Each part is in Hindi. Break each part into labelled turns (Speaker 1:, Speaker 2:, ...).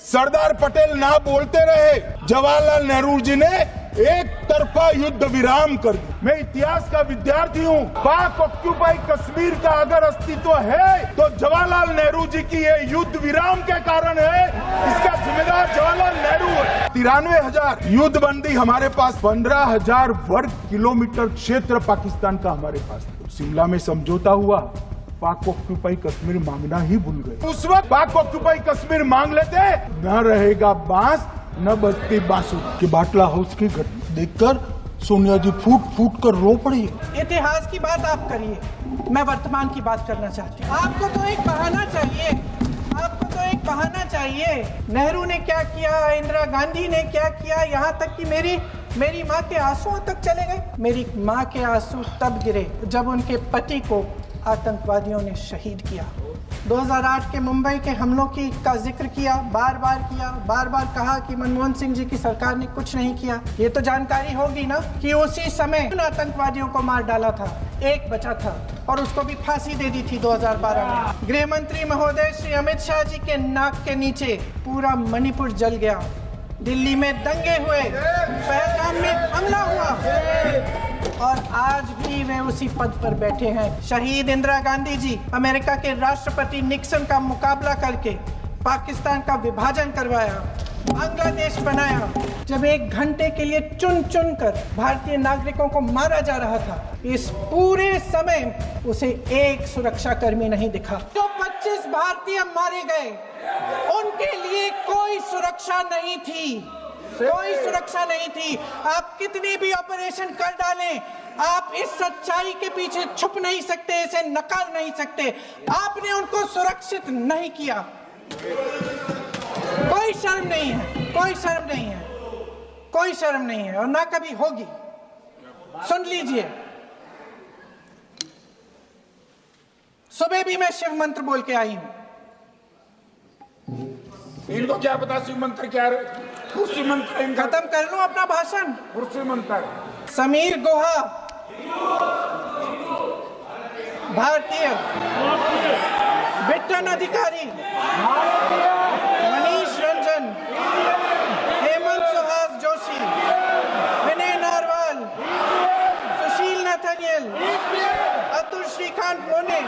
Speaker 1: सरदार पटेल ना बोलते रहे, जवाहरलाल नेहरू जी ने एक तरफा युद्ध विराम कर दिया। मैं इतिहास का विद्यार्थी हूँ। पाक ऑक्यूपाई कश्मीर का अगर अस्तित्व है तो जवाहरलाल नेहरू जी की ये युद्ध विराम के कारण है। इसका जिम्मेदार जवाहरलाल नेहरू है। 93,000 युद्ध बंदी हमारे पास, 15,000 वर्ग किलोमीटर क्षेत्र पाकिस्तान का हमारे पास। शिमला में समझौता हुआ, पाक ऑक्यूपाई कश्मीर मांगना ही भूल गए। उस वक्त पाक ऑक्यूपाई कश्मीर मांग लेते, न रहेगा बांस न बजती बांसुरी। कि बाटला हाउस की घटना देखकर सोनिया जी फूट फूट कर रो पड़ी।
Speaker 2: इतिहास की बात आप करिए, मैं वर्तमान की बात करना चाहती हूँ। आपको तो एक बहाना चाहिए, आपको तो एक बहाना चाहिए। नेहरू ने क्या किया, इंदिरा गांधी ने क्या किया, यहाँ तक कि मेरी माँ के आंसुओं तक चले गए। मेरी माँ के आंसू तब गिरे जब उनके पति को आतंकवादियों ने शहीद किया। 2008 के मुंबई के हमलों का जिक्र किया, बार बार कहा कि मनमोहन सिंह जी की सरकार ने कुछ नहीं किया। ये तो जानकारी होगी ना कि उसी समय उन आतंकवादियों को मार डाला था, एक बचा था और उसको भी फांसी दे दी थी 2012 में। गृह मंत्री महोदय श्री अमित शाह जी के नाक के नीचे पूरा मणिपुर जल गया। दिल्ली में दंगे हुए, पहलगाम में हमला हुआ और आज भी वे उसी पद पर बैठे हैं। शहीद इंदिरा गांधी जी अमेरिका के राष्ट्रपति निक्सन का मुकाबला करके पाकिस्तान का विभाजन करवाया, बांग्लादेश बनाया। जब 1 घंटे के लिए चुन कर भारतीय नागरिकों को मारा जा रहा था, इस पूरे समय उसे एक सुरक्षा कर्मी नहीं दिखा। जो 25 भारतीय मारे गए, उनके लिए कोई सुरक्षा नहीं थी, कोई सुरक्षा नहीं थी। आप कितने भी ऑपरेशन कर डालें, आप इस सच्चाई के पीछे छुप नहीं सकते, इसे नकार नहीं सकते। आपने उनको सुरक्षित नहीं किया। कोई शर्म नहीं है, कोई शर्म नहीं है, कोई शर्म नहीं है और ना कभी होगी। सुन लीजिए, सुबह भी मैं शिव मंत्र बोल के आई हूं।
Speaker 1: इनको क्या पता शिव मंत्र क्या है? कुर्सी मंत्र।
Speaker 2: खत्म कर लूं अपना भाषण।
Speaker 1: कुर्सी मंत्र।
Speaker 2: समीर गुहा भारतीय, बिट्टन अधिकारी, मनीष रंजन, हेमंत सुहास जोशी, विनय नारवाल, सुशील नथनियल, अतुल श्रीकांत पुणे,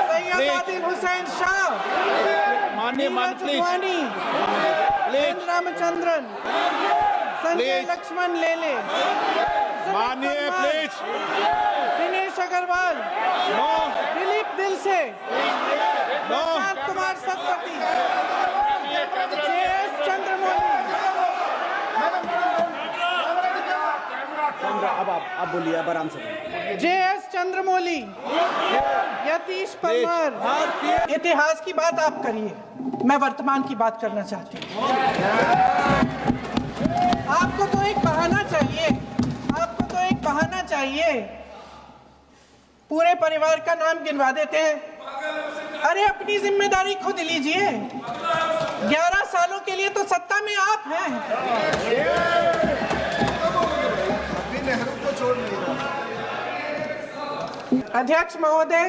Speaker 2: सैयद आदिल हुसैन शाह,
Speaker 3: माननीय मंत्री
Speaker 2: रामचंद्रन, संजय लक्ष्मण लेले,
Speaker 3: माननीय प्लीज,
Speaker 2: दिनेश अग्रवाल, दिलीप दिल से, प्रशांत कुमार सतपति, JS चंद्रमौली।
Speaker 4: अब आप बोलिए, अब आराम से।
Speaker 2: JS चंद्रमौली, यतीश परमार। इतिहास की बात आप करिए, मैं वर्तमान की बात करना चाहती हूँ। आपको तो एक बहाना चाहिए, आपको तो एक बहाना चाहिए। पूरे परिवार का नाम गिनवा देते हैं। अरे अपनी जिम्मेदारी खुद लीजिए। 11 सालों के लिए तो सत्ता में आप हैं। अध्यक्ष महोदय,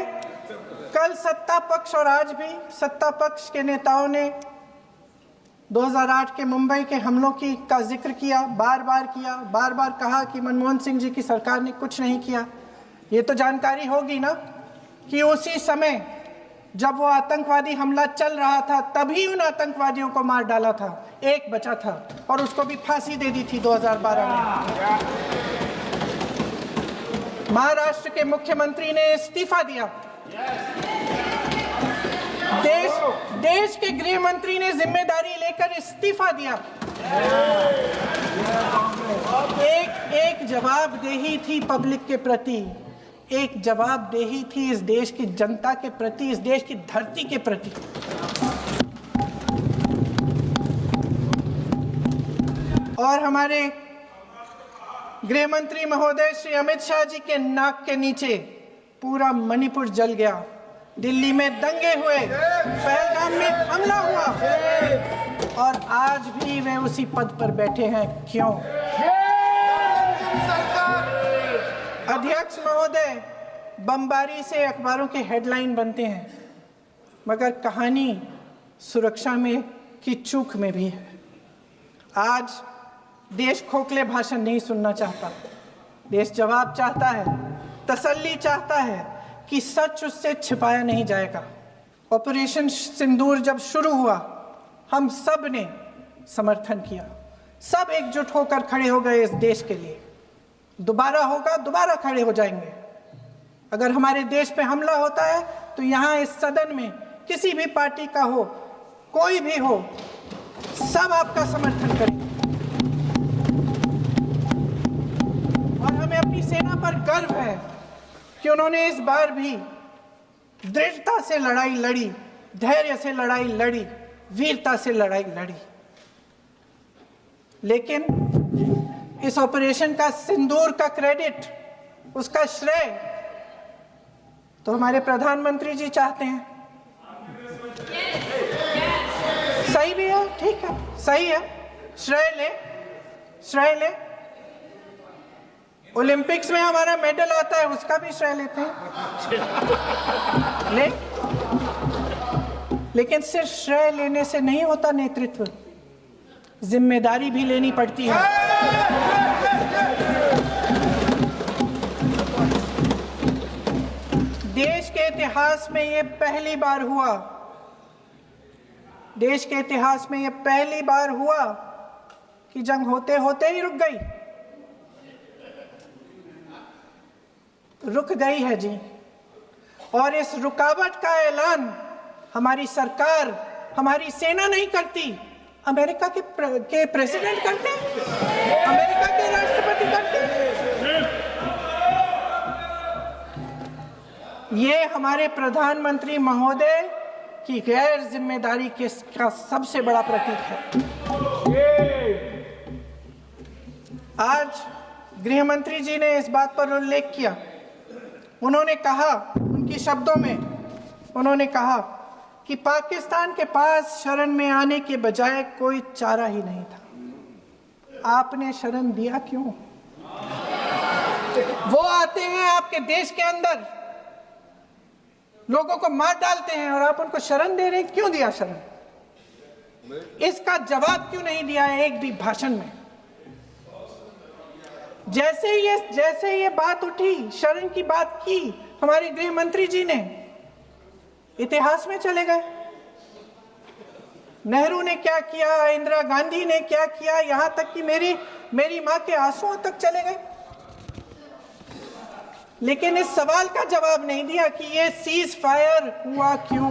Speaker 2: कल सत्ता पक्ष और आज भी सत्ता पक्ष के नेताओं ने 2008 के मुंबई के हमलों का जिक्र किया, बार बार कहा कि मनमोहन सिंह जी की सरकार ने कुछ नहीं किया। ये तो जानकारी होगी ना कि उसी समय जब वो आतंकवादी हमला चल रहा था, तभी उन आतंकवादियों को मार डाला था, एक बचा था और उसको भी फांसी दे दी थी 2012 में। महाराष्ट्र के मुख्यमंत्री ने इस्तीफा दिया। देश के गृह मंत्री ने जिम्मेदारी लेकर इस्तीफा दिया। एक जवाबदेही थी पब्लिक के प्रति, एक जवाबदेही थी इस देश की जनता के प्रति, इस देश की धरती के प्रति। और हमारे गृह मंत्री महोदय श्री अमित शाह जी के नाक के नीचे पूरा मणिपुर जल गया। दिल्ली में दंगे हुए, पहलगाम में हमला हुआ और आज भी वे उसी पद पर बैठे हैं। क्यों? अध्यक्ष महोदय, बमबारी से अखबारों के हेडलाइन बनते हैं, मगर कहानी सुरक्षा में की चूक में भी है। आज देश खोखले भाषण नहीं सुनना चाहता, देश जवाब चाहता है, तसल्ली चाहता है कि सच उससे छिपाया नहीं जाएगा। ऑपरेशन सिंदूर जब शुरू हुआ, हम सब ने समर्थन किया, सब एकजुट होकर खड़े हो गए इस देश के लिए। दोबारा होगा, दोबारा खड़े हो जाएंगे। अगर हमारे देश पे हमला होता है तो यहाँ इस सदन में किसी भी पार्टी का हो, कोई भी हो, सब आपका समर्थन करेंगे। और हमें अपनी सेना पर गर्व है कि उन्होंने इस बार भी दृढ़ता से लड़ाई लड़ी, धैर्य से लड़ाई लड़ी, वीरता से लड़ाई लड़ी। लेकिन इस ऑपरेशन का सिंदूर का क्रेडिट, उसका श्रेय तो हमारे प्रधानमंत्री जी चाहते हैं। सही भी है, ठीक है, सही है, श्रेय ले, श्रेय ले। ओलंपिक्स में हमारा मेडल आता है, उसका भी श्रेय लेते हैं, ले। लेकिन सिर्फ श्रेय लेने से नहीं होता नेतृत्व, जिम्मेदारी भी लेनी पड़ती है। देश के इतिहास में ये पहली बार हुआ, देश के इतिहास में ये पहली बार हुआ कि जंग होते होते ही रुक गई। रुक गई है जी। और इस रुकावट का ऐलान हमारी सरकार, हमारी सेना नहीं करती, अमेरिका के प्रेसिडेंट करते हैं, अमेरिका के राष्ट्रपति करते हैं। ये हमारे प्रधानमंत्री महोदय की गैर जिम्मेदारी का सबसे बड़ा प्रतीक है। आज गृह मंत्री जी ने इस बात पर उल्लेख किया। उन्होंने कहा, उनके शब्दों में उन्होंने कहा कि पाकिस्तान के पास शरण में आने के बजाय कोई चारा ही नहीं था। आपने शरण दिया क्यों? वो आते हैं आपके देश के अंदर, लोगों को मार डालते हैं और आप उनको शरण दे रहे हैं। क्यों दिया शरण? इसका जवाब क्यों नहीं दिया है एक भी भाषण में? जैसे ये बात उठी, शरण की बात की, हमारे गृह मंत्री जी ने इतिहास में चले गए। नेहरू ने क्या किया, इंदिरा गांधी ने क्या किया, यहां तक कि मेरी मां के आंसुओं तक चले गए। लेकिन इस सवाल का जवाब नहीं दिया कि ये सीज फायर हुआ क्यों,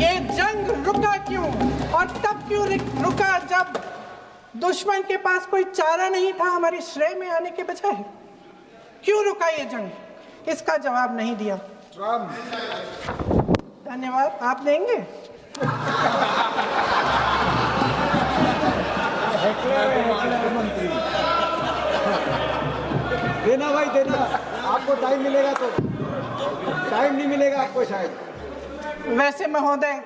Speaker 2: ये जंग रुका क्यों, और तब क्यों रुका जब दुश्मन के पास कोई चारा नहीं था हमारे श्रेय में आने के बजाय। क्यों रुका ये जंग? इसका जवाब नहीं दिया। धन्यवाद। आप देंगे?
Speaker 4: देना भाई देना, आपको टाइम मिलेगा तो। टाइम नहीं मिलेगा आपको शायद।
Speaker 2: वैसे महोदय,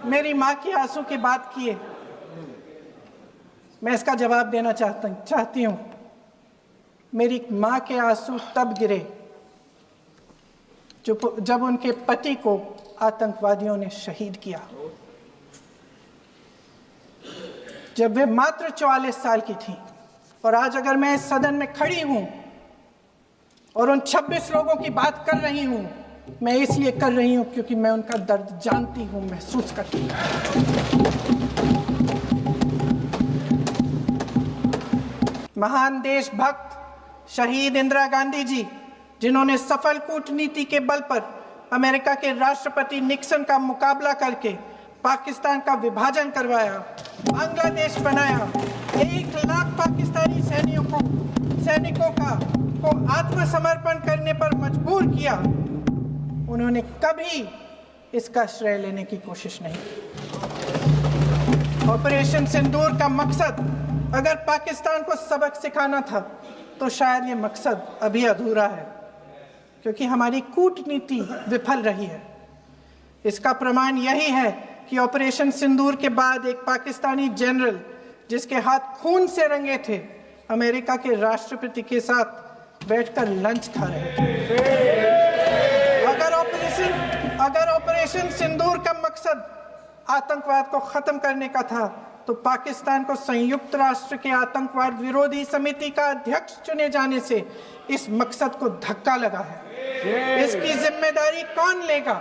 Speaker 2: मेरी माँ की आंसू की बात किए, मैं इसका जवाब देना चाहती हूँ। मेरी माँ के आंसू तब गिरे जब उनके पति को आतंकवादियों ने शहीद किया, जब वे मात्र 44 साल की थी। और आज अगर मैं इस सदन में खड़ी हूं और उन 26 लोगों की बात कर रही हूं, मैं इसलिए कर रही हूं क्योंकि मैं उनका दर्द जानती हूं, महसूस करती हूं। महान देशभक्त शहीद इंदिरा गांधी जी, जिन्होंने सफल कूटनीति के बल पर अमेरिका के राष्ट्रपति निक्सन का मुकाबला करके पाकिस्तान का विभाजन करवाया, बांग्लादेश बनाया, 1 लाख पाकिस्तानी सैनिकों को आत्मसमर्पण करने पर मजबूर किया, उन्होंने कभी इसका श्रेय लेने की कोशिश नहीं की। ऑपरेशन सिंदूर का मकसद अगर पाकिस्तान को सबक सिखाना था तो शायद ये मकसद अभी अधूरा है, क्योंकि हमारी कूटनीति विफल रही है। इसका प्रमाण यही है कि ऑपरेशन सिंदूर के बाद एक पाकिस्तानी जनरल, जिसके हाथ खून से रंगे थे, अमेरिका के राष्ट्रपति के साथ बैठकर लंच खा रहे थे। अगर ऑपरेशन सिंदूर का मकसद आतंकवाद को खत्म करने का था तो पाकिस्तान को संयुक्त राष्ट्र के आतंकवाद विरोधी समिति का अध्यक्ष चुने जाने से इस मकसद को धक्का लगा है। इसकी जिम्मेदारी कौन लेगा?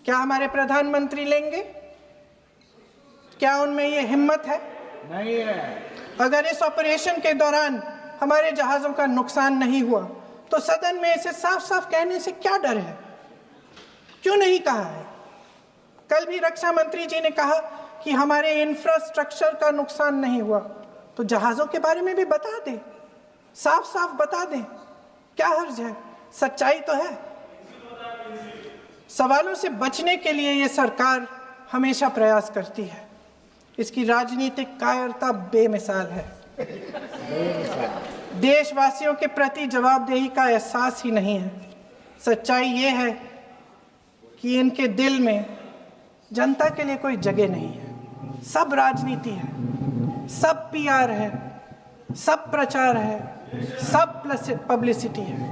Speaker 2: क्या हमारे प्रधानमंत्री लेंगे? क्या उनमें ये हिम्मत है?
Speaker 4: नहीं है।
Speaker 2: अगर इस ऑपरेशन के दौरान हमारे जहाजों का नुकसान नहीं हुआ तो सदन में इसे साफ साफ कहने से क्या डर है? क्यों नहीं कहा है? कल भी रक्षा मंत्री जी ने कहा कि हमारे इंफ्रास्ट्रक्चर का नुकसान नहीं हुआ, तो जहाजों के बारे में भी बता दें, साफ साफ बता दें, क्या हर्ज है? सच्चाई तो है। सवालों से बचने के लिए ये सरकार हमेशा प्रयास करती है। इसकी राजनीतिक कायरता बेमिसाल है। देशवासियों के प्रति जवाबदेही का एहसास ही नहीं है। सच्चाई ये है कि इनके दिल में जनता के लिए कोई जगह नहीं है। सब राजनीति है, सब पीआर है, सब प्रचार है, सब पब्लिसिटी है।